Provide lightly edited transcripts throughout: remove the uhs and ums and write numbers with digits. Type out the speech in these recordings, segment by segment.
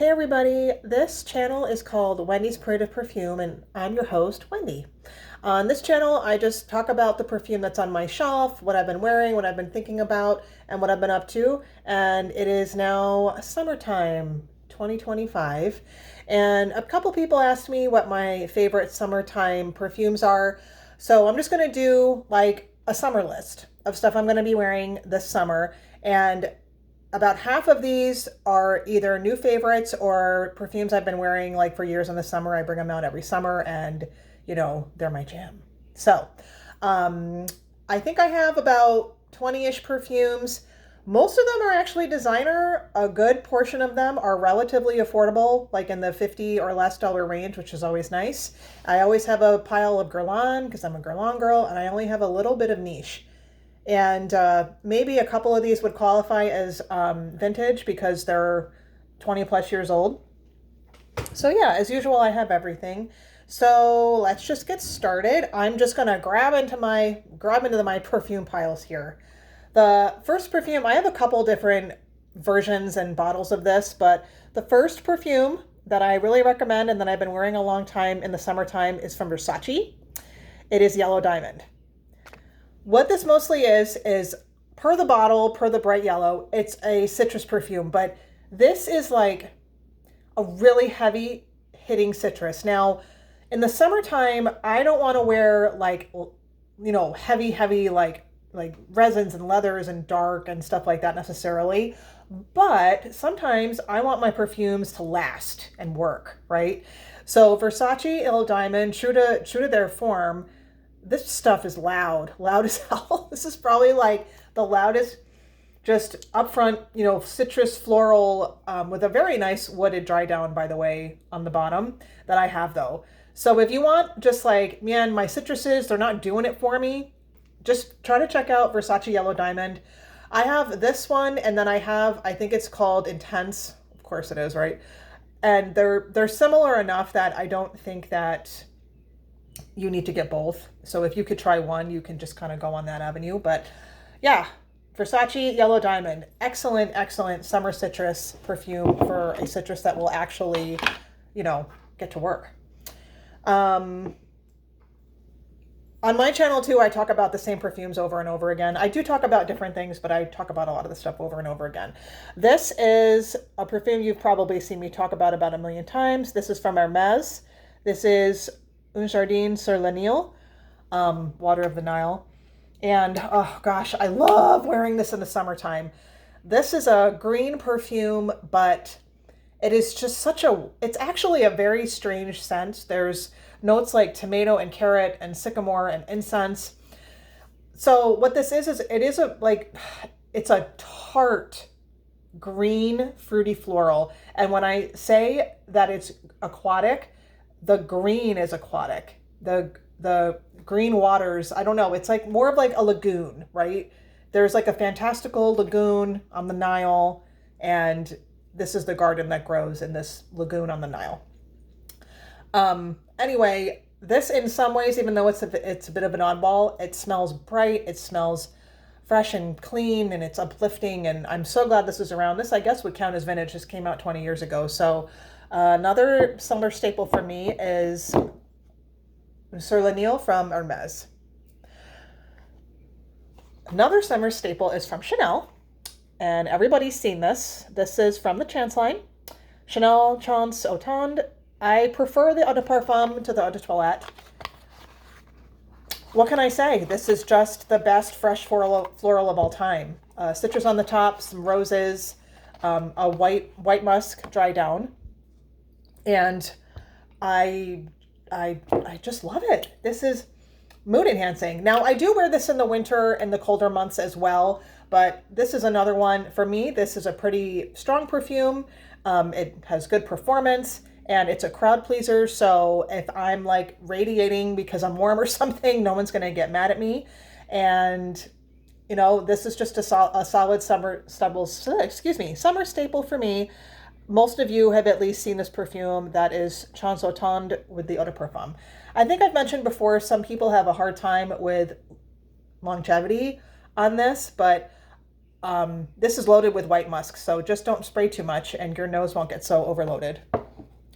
Hey everybody, this channel is called Wendy's Parade of Perfume and I'm your host, Wendy. On this channel, I just talk about the perfume that's on my shelf, what I've been wearing, what I've been thinking about, and what I've been up to. And it is now summertime 2025. And a couple people asked me what my favorite summertime perfumes are. So I'm just going to do like a summer list of stuff I'm going to be wearing this summer. And about half of these are either new favorites or perfumes I've been wearing like for years in the summer. I bring them out every summer and, they're my jam. So I think I have about 20-ish perfumes. Most of them are actually designer. A good portion of them are relatively affordable, like in the $50 or less range, which is always nice. I always have a pile of Guerlain because I'm a Guerlain girl, and I only have a little bit of niche. And maybe a couple of these would qualify as vintage because they're 20 plus years old. So yeah, as usual, I have everything. So let's just get started. I'm just gonna grab into my perfume piles here. The first perfume, I have a couple different versions and bottles of this, but the first perfume that I really recommend and that I've been wearing a long time in the summertime is from Versace. It is Yellow Diamond. What this mostly is per the bottle, per the bright yellow, it's a citrus perfume, but this is like a really heavy hitting citrus. Now, in the summertime, I don't want to wear like, heavy, like resins and leathers and dark and stuff like that necessarily. But sometimes I want my perfumes to last and work, right? So Versace Yellow Diamond, true to their form, this stuff is loud as hell. This is probably like the loudest, just upfront, citrus floral with a very nice wooded dry down, by the way, on the bottom that I have though. So if you want just like, man, my citruses, they're not doing it for me, just try to check out Versace Yellow Diamond. I have this one, and then I think it's called Intense. Of course it is, right? And they're similar enough that I don't think that you need to get both. So if you could try one, you can just kind of go on that avenue. But yeah, Versace Yellow Diamond, excellent summer citrus perfume for a citrus that will actually, get to work. On my channel too, I talk about the same perfumes over and over again. I do talk about different things, but I talk about a lot of the stuff over and over again. This is a perfume you've probably seen me talk about a million times. This is from Hermes. This is Un Jardin sur le Nil, Water of the Nile. And oh gosh, I love wearing this in the summertime. This is a green perfume, but it is just it's actually a very strange scent. There's notes like tomato and carrot and sycamore and incense. So what this is it's a tart green fruity floral. And when I say that it's aquatic, the green is aquatic. The green waters, I don't know, it's like more of like a lagoon, right? There's like a fantastical lagoon on the Nile, and this is the garden that grows in this lagoon on the Nile. Anyway, this in some ways, even though it's a bit of an oddball, it smells bright, it smells fresh and clean, and it's uplifting, and I'm so glad this is around. This, I guess, would count as vintage. This came out 20 years ago. So another summer staple for me is Sur le Nil from Hermes. Another summer staple is from Chanel, and everybody's seen this. This is from the Chance line, Chanel Chance Oud. I prefer the Eau de Parfum to the Eau de Toilette. What can I say? This is just the best fresh floral of all time. Citrus on the top, some roses, a white musk dry down, and I just love it. This is mood enhancing. Now, I do wear this in the winter and the colder months as well, but this is another one. For me, this is a pretty strong perfume. It has good performance, and it's a crowd pleaser. So if I'm like radiating because I'm warm or something, no one's going to get mad at me. And, this is just a solid summer staple for me. Most of you have at least seen this perfume. That is Chance Oud with the Eau de Parfum. I think I've mentioned before, some people have a hard time with longevity on this, but This is loaded with white musk, so just don't spray too much and your nose won't get so overloaded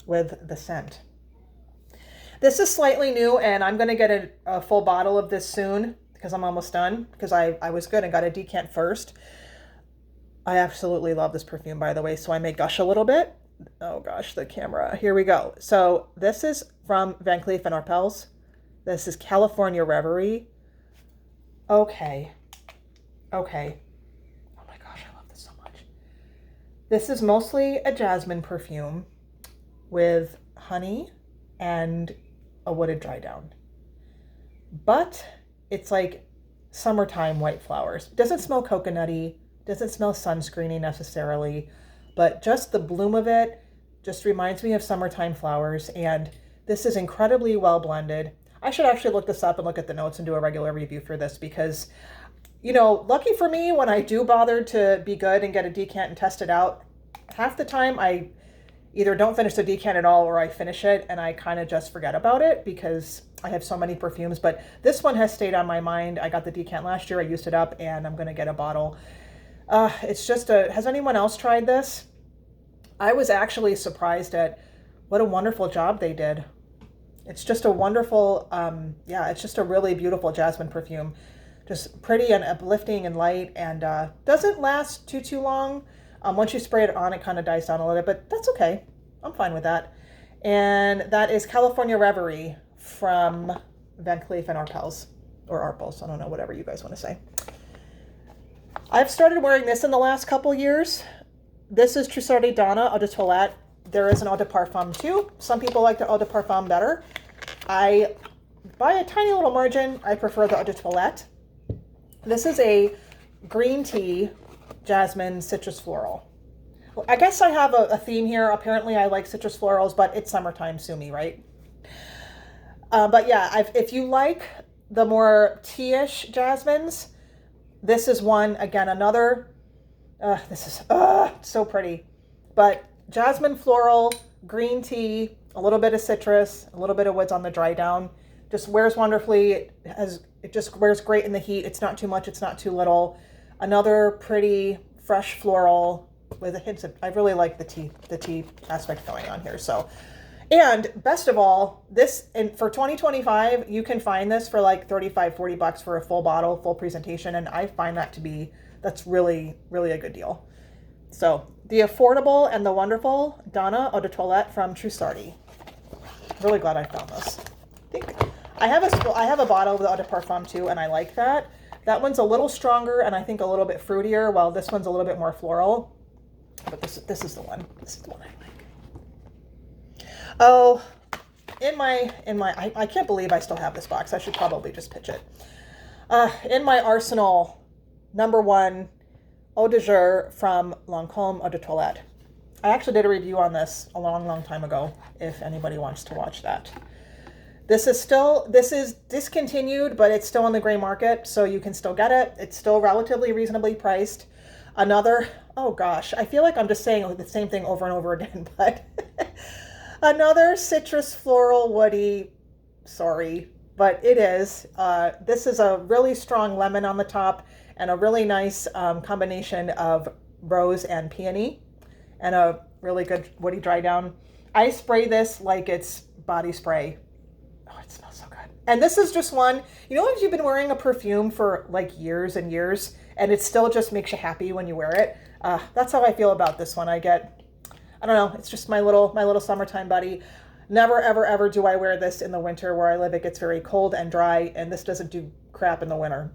with the scent. This is slightly new, and I'm going to get a full bottle of this soon because I'm almost done, because I was good and got a decant first. I absolutely love this perfume, by the way, so I may gush a little bit. Oh gosh, the camera. Here we go. So this is from Van Cleef & Arpels. This is California Reverie. Okay. Okay. Oh my gosh, I love this so much. This is mostly a jasmine perfume with honey and a wooded dry down. But it's like summertime white flowers. It doesn't smell coconutty, doesn't smell sunscreeny necessarily, but just the bloom of it just reminds me of summertime flowers. And this is incredibly well blended. I should actually look this up and look at the notes and do a regular review for this because, you know, lucky for me, when I do bother to be good and get a decant and test it out, half the time I either don't finish the decant at all or I finish it and I kind of just forget about it because I have so many perfumes. But this one has stayed on my mind. I got the decant last year. I used it up and I'm going to get a bottle. It's just has anyone else tried this? I was actually surprised at what a wonderful job they did. It's just a wonderful, yeah, it's just a really beautiful jasmine perfume. Just pretty and uplifting and light, and doesn't last too long. Once you spray it on, it kind of dies down a little bit, but that's okay. I'm fine with that. And that is California Reverie from Van Cleef & Arpels, or Arpels, I don't know, whatever you guys want to say. I've started wearing this in the last couple years. This is Trussardi Donna Eau de Toilette. There is an Eau de Parfum too. Some people like the Eau de Parfum better. By a tiny little margin, I prefer the Eau de Toilette. This is a green tea, jasmine, citrus floral. Well, I guess I have a theme here. Apparently I like citrus florals, but it's summertime, sue me, right? But yeah, if you like the more tea-ish jasmines, this is one, again, another, this is so pretty. But jasmine floral, green tea, a little bit of citrus, a little bit of woods on the dry down. Just wears wonderfully. It just wears great in the heat. It's not too much, it's not too little. Another pretty fresh floral with a hint of, I really like the tea aspect going on here. So, and best of all, this, and for 2025, you can find this for like 35, 40 bucks for a full bottle, full presentation. And I find that to be, that's really, really a good deal. So the affordable and the wonderful Donna Eau de Toilette from Trussardi. Really glad I found this. I have a bottle of the Eau de Parfum too, and I like that. That one's a little stronger and I think a little bit fruitier, while this one's a little bit more floral. But this is the one. This is the one I like. Oh, I can't believe I still have this box. I should probably just pitch it. In my arsenal, number one, Eau D'azur from Lancome Eau de Toilette. I actually did a review on this a long time ago, if anybody wants to watch that. This is discontinued, but it's still on the gray market, so you can still get it. It's still relatively reasonably priced. Another, oh gosh, I feel like I'm just saying the same thing over and over again, but another citrus floral woody, sorry, but it is. This is a really strong lemon on the top and a really nice combination of rose and peony and a really good woody dry down. I spray this like it's body spray. Oh, it smells so good. And this is just one, you know, if you've been wearing a perfume for like years and years and it still just makes you happy when you wear it. That's how I feel about this one. I don't know, it's just my little summertime buddy. Never, ever do I wear this in the winter. Where I live, it gets very cold and dry, and this doesn't do crap in the winter.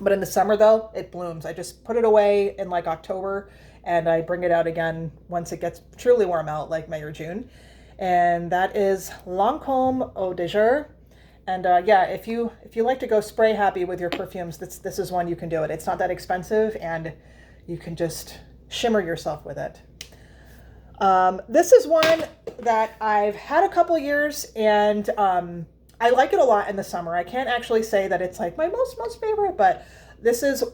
But in the summer, though, it blooms. I just put it away in like October, and I bring it out again once it gets truly warm out, like May or June. And that is Lancome O D'azur. And yeah, if you like to go spray happy with your perfumes, this is one you can do it. It's not that expensive, and you can just shimmer yourself with it. This is one that I've had a couple years, and I like it a lot in the summer. I can't actually say that it's like my most favorite, but this is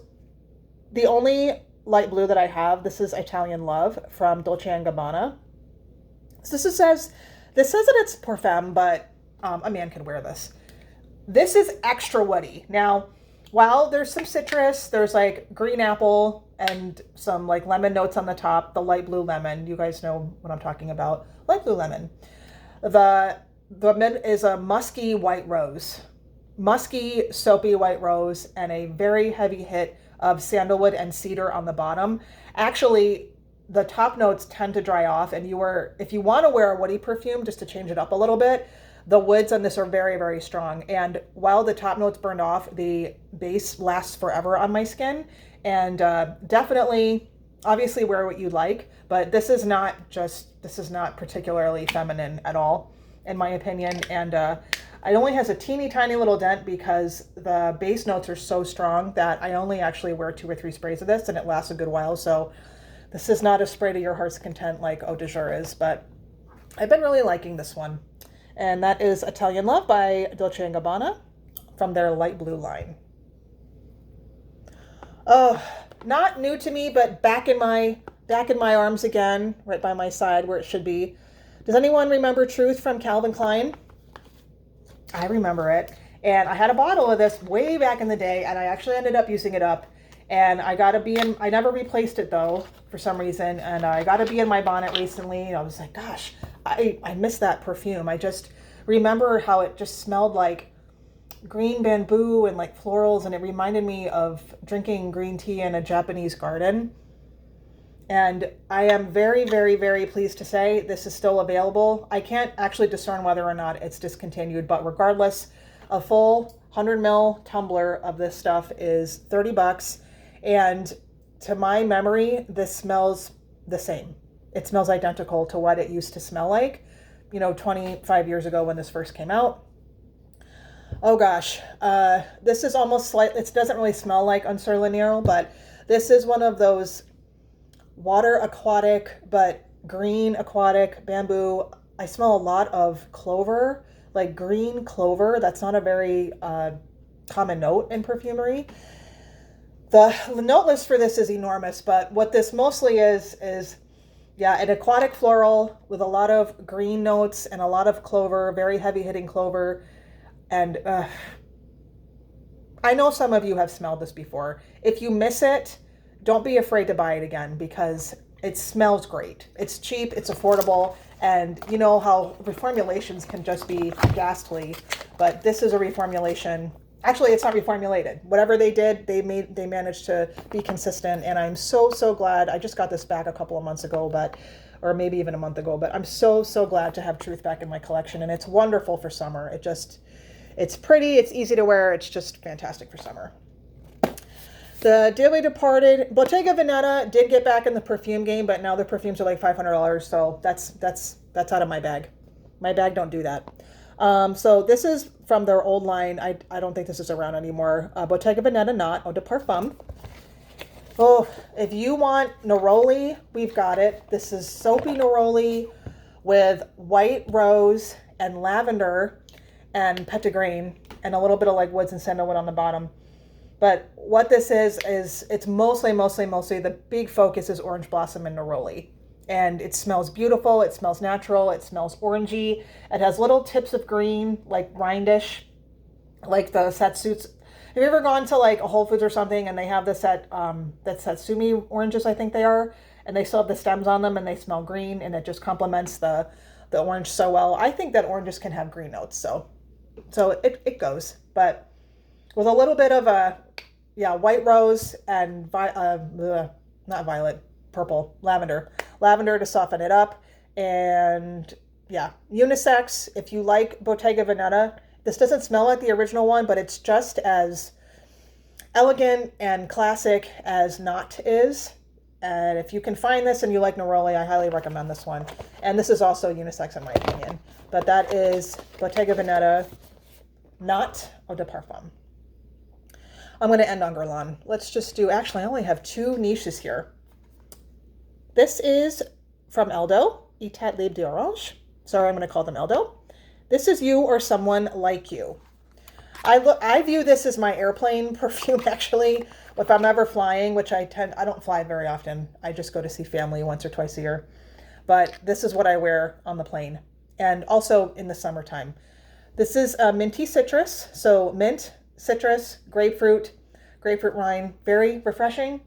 the only light blue that I have. This is Italian Love from Dolce & Gabbana. So this says that it's Parfum, but a man can wear this. This is extra woody. Now, Well, there's some citrus. There's like green apple and some like lemon notes on the top, the light blue lemon. You guys know what I'm talking about. Light blue lemon. The mint is a musky white rose. Musky, soapy white rose and a very heavy hit of sandalwood and cedar on the bottom. Actually, the top notes tend to dry off, and if you want to wear a woody perfume just to change it up a little bit, the woods on this are very, very strong. And while the top notes burned off, the base lasts forever on my skin. And definitely, obviously wear what you like, but this is not particularly feminine at all, in my opinion. And it only has a teeny tiny little dent because the base notes are so strong that I only actually wear 2 or 3 sprays of this and it lasts a good while. So this is not a spray to your heart's content like Eau D'azur is, but I've been really liking this one. And that is Italian Love by Dolce & Gabbana from their light blue line. Oh, not new to me, but back in my arms again, right by my side where it should be. Does anyone remember Truth from Calvin Klein? I remember it. And I had a bottle of this way back in the day, and I actually ended up using it up. And I never replaced it though, for some reason. And I got a bee in my bonnet recently. And I was like, gosh, I miss that perfume. I just remember how it just smelled like green bamboo and like florals. And it reminded me of drinking green tea in a Japanese garden. And I am very, very, very pleased to say this is still available. I can't actually discern whether or not it's discontinued, but regardless, a full 100 ml tumbler of this stuff is $30. And to my memory, this smells the same. It smells identical to what it used to smell like, 25 years ago when this first came out. Oh gosh, this is almost it doesn't really smell like Un Sur Laniero, but this is one of those water aquatic, but green aquatic bamboo. I smell a lot of clover, like green clover. That's not a very common note in perfumery. The note list for this is enormous, but what this mostly is an aquatic floral with a lot of green notes and a lot of clover, very heavy hitting clover. And I know some of you have smelled this before. If you miss it, don't be afraid to buy it again because it smells great. It's cheap, it's affordable, and you know how reformulations can just be ghastly, but this is a reformulation. Actually, it's not reformulated. Whatever they did, they managed to be consistent, and I'm so glad. I just got this back a couple of months ago, or maybe even a month ago, but I'm so glad to have Truth back in my collection, and it's wonderful for summer. It's pretty, it's easy to wear, it's just fantastic for summer. The dearly departed Bottega Veneta did get back in the perfume game, but now the perfumes are like $500, so that's out of my bag. My bag don't do that. So this is from their old line. I don't think this is around anymore. Bottega Veneta Not Eau de Parfum. Oh, if you want neroli, we've got it. This is soapy neroli with white rose and lavender and petitgrain and a little bit of like woods and sandalwood on the bottom. But what this is it's mostly the big focus is orange blossom and neroli. And it smells beautiful, it smells natural, it smells orangey. It has little tips of green, like rindish, like the Satsuts. Have you ever gone to like a Whole Foods or something and they have this that Satsumi oranges, I think they are, and they still have the stems on them and they smell green and it just complements the orange so well. I think that oranges can have green notes, so it goes. But with a little bit of white rose and not violet, purple, lavender to soften it up. And yeah, unisex. If you like Bottega Veneta, this doesn't smell like the original one, but it's just as elegant and classic as Not is. And if you can find this and you like neroli, I highly recommend this one. And this is also unisex in my opinion. But that is Bottega Veneta Not Eau de Parfum. I'm going to end on Guerlain. Let's just do, actually, I only have 2 niches here. This is from Eldo, Etat Libre d'Orange. Sorry, I'm going to call them Eldo. This is You or Someone Like You. I view this as my airplane perfume, actually. If I'm ever flying, which I don't fly very often. I just go to see family once or twice a year. But this is what I wear on the plane. And also in the summertime. This is minty citrus, so mint, citrus, grapefruit rind, very refreshing.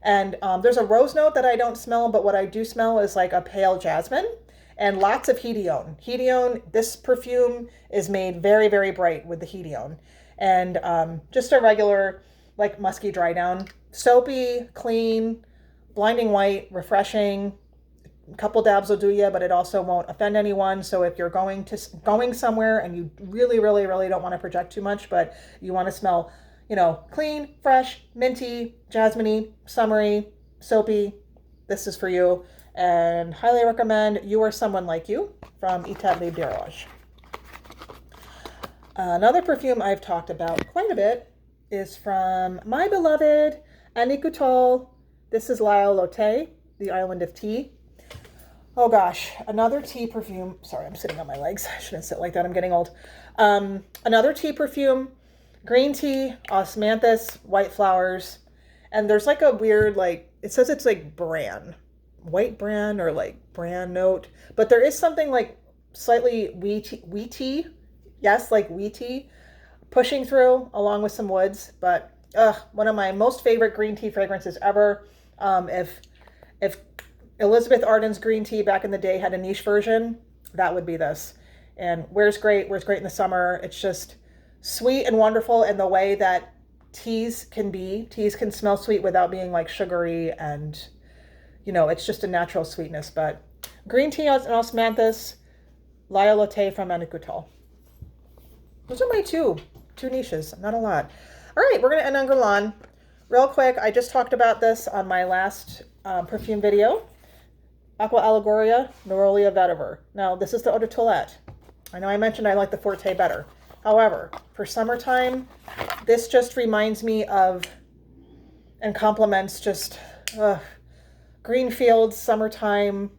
And there's a rose note that I don't smell, but what I do smell is like a pale jasmine and lots of hedione. Hedione, this perfume is made very, very bright with the hedione. And just a regular, like musky dry down. Soapy, clean, blinding white, refreshing. A couple dabs will do you, but it also won't offend anyone. So if you're going somewhere and you really, really, really don't want to project too much, but you want to smell, you know, clean, fresh, minty, jasmine-y, summery, soapy, this is for you. And highly recommend You Are Someone Like You from Etat Libre. Another perfume I've talked about quite a bit is from my beloved Annick. This is L'Isle Lotte, the Island of Tea. Oh gosh, another tea perfume. Sorry, I'm sitting on my legs. I shouldn't sit like that. I'm getting old. Another tea perfume, green tea, osmanthus, white flowers. And there's like a weird, like, it says it's like white bran or like bran note. But there is something like slightly wheaty. Yes, like wheaty pushing through along with some woods. But one of my most favorite green tea fragrances ever. If Elizabeth Arden's green tea back in the day had a niche version, that would be this. And wears great in the summer. It's just sweet and wonderful in the way that teas can be. Teas can smell sweet without being like sugary, and you know, it's just a natural sweetness. But green tea and osmanthus, L'Isle Lotte from Annick. Those are my two niches, not a lot. All right, we're gonna end on Guerlain. Real quick, I just talked about this on my last perfume video. Aqua Aligoria, Nerolia, Vetiver. Now, this is the Eau de Toilette. I know I mentioned I like the Forte better. However, for summertime, this just reminds me of and complements just green fields, summertime,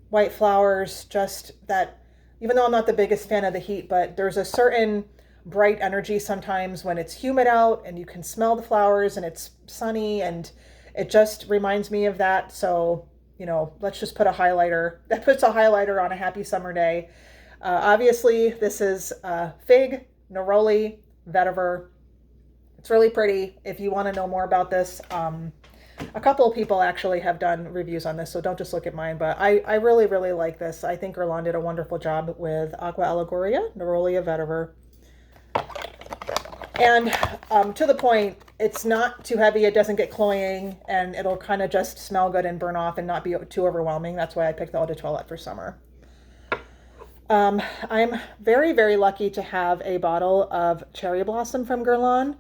white flowers, just that, even though I'm not the biggest fan of the heat, but there's a certain bright energy sometimes when it's humid out and you can smell the flowers and it's sunny, and it just reminds me of that. So, you know, let's just put a highlighter. That puts a highlighter on a happy summer day. Obviously, this is Fig, Nerolia, Vetiver. It's really pretty. If you want to know more about this, a couple of people actually have done reviews on this, so don't just look at mine. But I really, really like this. I think Guerlain did a wonderful job with Aqua Aligoria, Nerolia, Vetiver. And to the point, it's not too heavy, it doesn't get cloying, and it'll kind of just smell good and burn off and not be too overwhelming. That's why I picked the Eau de Toilette for summer. I'm very, very lucky to have a bottle of Cherry Blossom from Guerlain.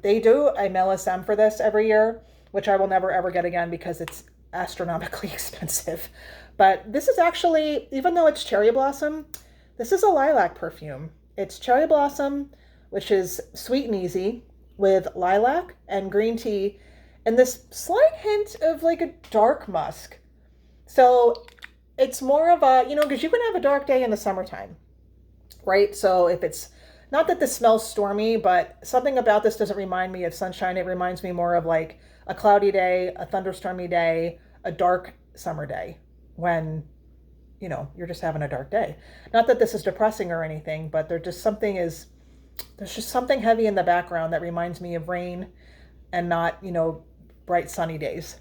They do a Millesime for this every year, which I will never ever get again because it's astronomically expensive. But this is actually, even though it's Cherry Blossom, this is a lilac perfume. It's Cherry Blossom, which is sweet and easy, with lilac and green tea, and this slight hint of like a dark musk. So it's more of a, you know, because you can have a dark day in the summertime, right? So if it's, not that this smells stormy, but something about this doesn't remind me of sunshine. It reminds me more of like a cloudy day, a thunderstormy day, a dark summer day when, you know, you're just having a dark day. Not that this is depressing or anything, but there's just something heavy in the background that reminds me of rain and not, you know, bright sunny days.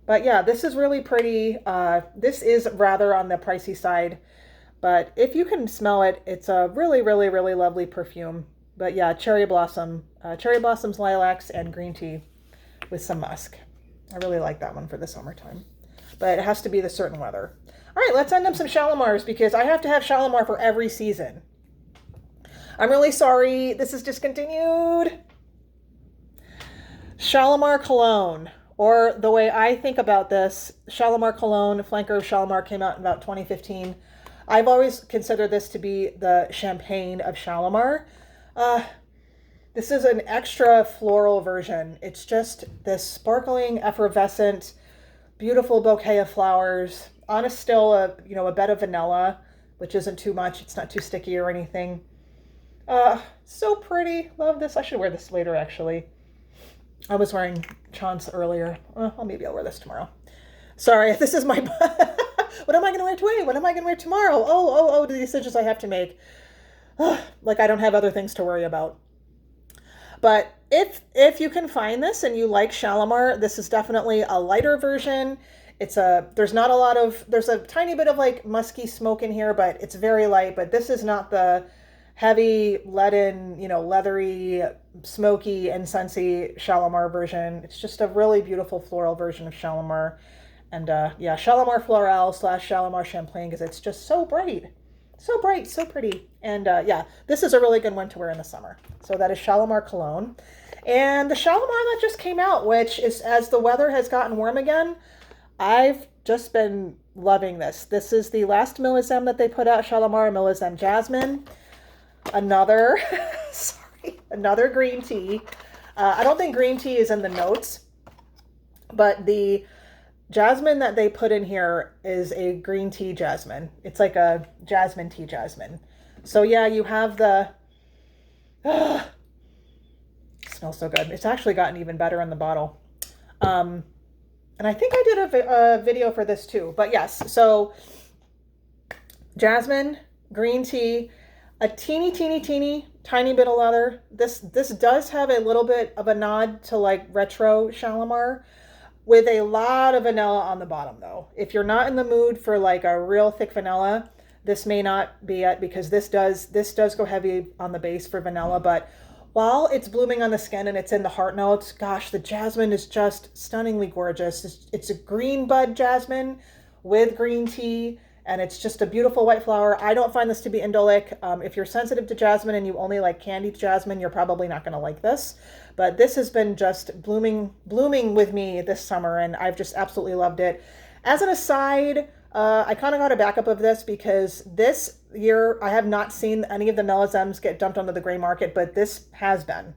But yeah, this is really pretty. This is rather on the pricey side, but if you can smell it, it's a really, really, really lovely perfume. But yeah, cherry blossoms, lilacs, and green tea with some musk. I really like that one for the summertime, but it has to be the certain weather. All right, let's end up some Shalomars because I have to have Shalomar for every season. I'm really sorry, this is discontinued. Shalomar Cologne, or the way I think about this, Shalomar Cologne, flanker of Shalomar, came out in about 2015. I've always considered this to be the champagne of Shalomar. This is an extra floral version. It's just this sparkling, effervescent, beautiful bouquet of flowers on a still, a bed of vanilla, which isn't too much. It's not too sticky or anything. So pretty. Love this. I should wear this later, actually. I was wearing Chance earlier. Well, maybe I'll wear this tomorrow. Sorry, this is my... What am I going to wear today? What am I going to wear tomorrow? The decisions I have to make. Like I don't have other things to worry about. But if you can find this and you like Shalimar, this is definitely a lighter version. There's not a lot of, there's a tiny bit of like musky smoke in here, but it's very light. But this is not the heavy leaden, leathery, smoky, incensey Shalimar version. It's just a really beautiful floral version of Shalimar. And yeah, Shalimar Floral / Shalimar Champlain, because it's just so bright. So bright, so pretty. And yeah, this is a really good one to wear in the summer. So that is Shalomar Cologne. And the Shalimar that just came out, which is, as the weather has gotten warm again, I've just been loving this. This is the last Millesime that they put out, Shalimar Millesime Jasmine. Another, another green tea. I don't think green tea is in the notes, but the jasmine that they put in here is a green tea jasmine. It's like a jasmine tea jasmine. So yeah, you have the, it smells so good. It's actually gotten even better in the bottle. And I think I did a video for this too, but yes. So jasmine, green tea, a teeny tiny bit of leather. This does have a little bit of a nod to like retro Shalimar, with a lot of vanilla on the bottom though. If you're not in the mood for like a real thick vanilla, this may not be it, because this does go heavy on the base for vanilla. But while it's blooming on the skin and it's in the heart notes, gosh, the jasmine is just stunningly gorgeous. It's a green bud jasmine with green tea, and it's just a beautiful white flower. I don't find this to be indolic. If you're sensitive to jasmine and you only like candied jasmine, you're probably not gonna like this. But this has been just blooming with me this summer, and I've just absolutely loved it. As an aside, I kind of got a backup of this because this year I have not seen any of the Millesimes get dumped onto the gray market, but this has been.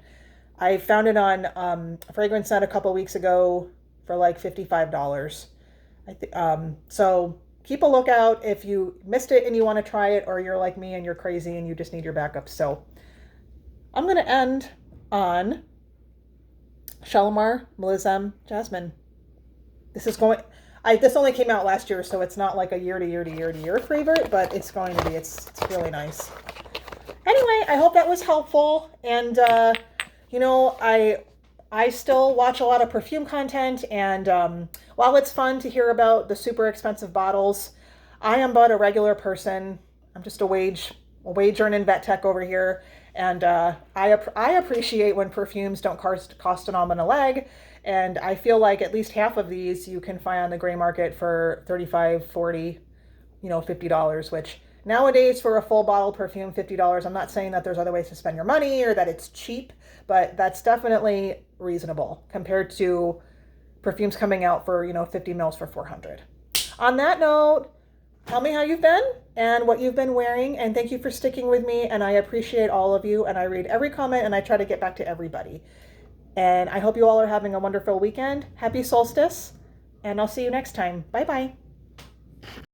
I found it on Fragrance Net a couple weeks ago for like $55. So keep a lookout if you missed it and you want to try it, or you're like me and you're crazy and you just need your backup. So I'm going to end on Shalomar Millesime Jasmine. This only came out last year, so it's not like a year to year favorite, but it's going to be. It's really nice. Anyway, I hope that was helpful. And I still watch a lot of perfume content, and while it's fun to hear about the super expensive bottles, I am but a regular person. I'm just a wage earning vet tech over here. And I appreciate when perfumes don't cost an arm and a leg. And I feel like at least half of these you can find on the gray market for $35, $40, $50, which nowadays for a full bottle perfume, $50. I'm not saying that there's other ways to spend your money or that it's cheap, but that's definitely reasonable compared to perfumes coming out for, 50 mils for $400. On that note, tell me how you've been and what you've been wearing, and thank you for sticking with me, and I appreciate all of you, and I read every comment, and I try to get back to everybody. And I hope you all are having a wonderful weekend. Happy solstice, and I'll see you next time. Bye-bye.